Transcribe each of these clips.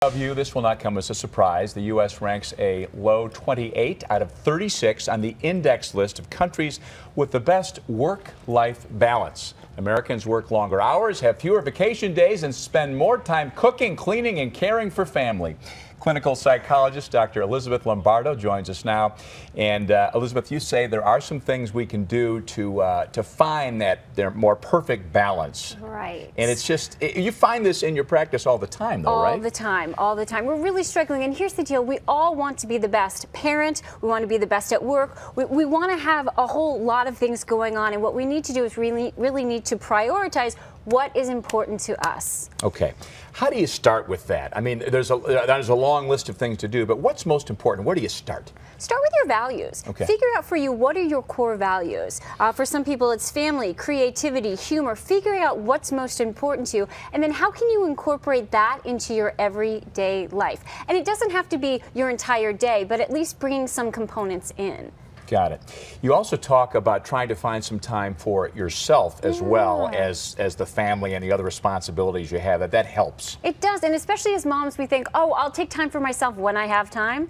Of you, this will not come as a surprise. The U.S. ranks a low 28 out of 36 on the index list of countries with the best work-life balance. Americans work longer hours, have fewer vacation days, and spend more time cooking, cleaning, and caring for family. Clinical psychologist Dr. Elizabeth Lombardo joins us now. And Elizabeth, you say there are some things we can do to find their more perfect balance. Right. And it's just, you find this in your practice all the time, though, right? All the time, all the time. We're really struggling. And here's the deal. We all want to be the best parent. We want to be the best at work. We want to have a whole lot of things going on. And what we need to do is really need to prioritize what is important to us. Okay. How do you start with that? I mean, there's a long list of things to do, but what's most important? Where do you start? Start with your values. Okay. Figure out for you, what are your core values? For some people, it's family, creativity, humor. Figuring out what's most important to you, and then how can you incorporate that into your everyday life? And it doesn't have to be your entire day, but at least bringing some components in. Got it. You also talk about trying to find some time for yourself as well as the family and the other responsibilities you have. That helps. It does, and especially as moms, we think, oh, I'll take time for myself when I have time.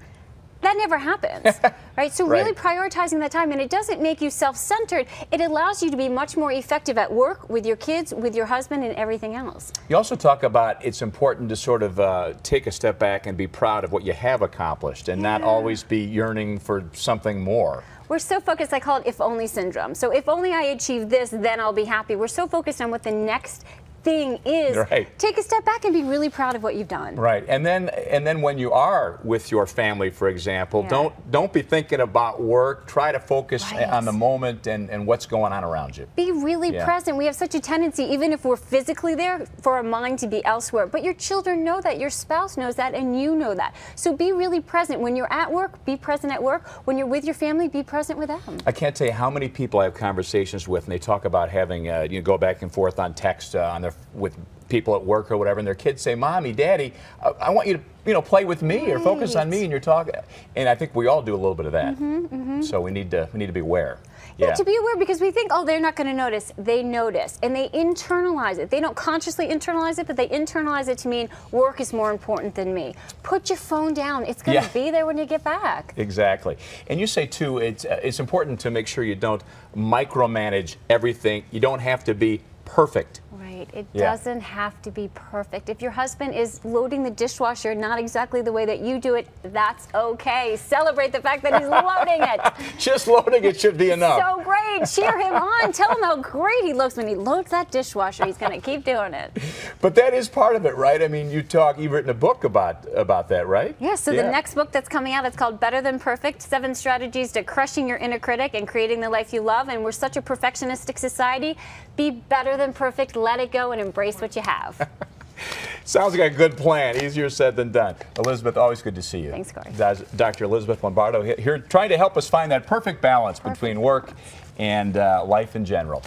That never happens, right? So really prioritizing that time, and it doesn't make you self-centered. It allows you to be much more effective at work, with your kids, with your husband, and everything else. You also talk about it's important to sort of take a step back and be proud of what you have accomplished and not always be yearning for something more. We're so focused, I call it if-only syndrome. So if only I achieve this, then I'll be happy. We're so focused on what the next thing is. Take a step back and be really proud of what you've done. Right. And then when you are with your family, for example, don't be thinking about work. Try to focus on the moment and what's going on around you. Be really present. We have such a tendency, even if we're physically there, for our mind to be elsewhere. But your children know that, your spouse knows that, and you know that. So be really present. When you're at work, be present at work. When you're with your family, be present with them. I can't tell you how many people I have conversations with, and they talk about having you go back and forth on text with people at work or whatever, and their kids say, "Mommy, Daddy, I want you to play with me or focus on me," and you're talking. And I think we all do a little bit of that. So we need to be aware. Yeah, to be aware, because we think, oh, they're not going to notice. They notice, and they internalize it. They don't consciously internalize it, but they internalize it to mean work is more important than me. Put your phone down. It's going to be there when you get back. Exactly. And you say, too, it's important to make sure you don't micromanage everything. You don't have to be perfect. Right. It doesn't have to be perfect. If your husband is loading the dishwasher not exactly the way that you do it, that's okay. Celebrate the fact that he's loading it. Just loading it should be enough. So great. Cheer him on. Tell him how great he looks when he loads that dishwasher. He's going to keep doing it. But that is part of it, right? I mean, you've written a book about that, right? Yeah, so the next book that's coming out, it's called Better Than Perfect, 7 Strategies to Crushing Your Inner Critic and Creating the Life You Love. And we're such a perfectionistic society. Be better than perfect. Let it go and embrace what you have. Sounds like a good plan. Easier said than done. Elizabeth, always good to see you. Thanks, Corey. Dr. Elizabeth Lombardo here trying to help us find that perfect balance between work and life in general.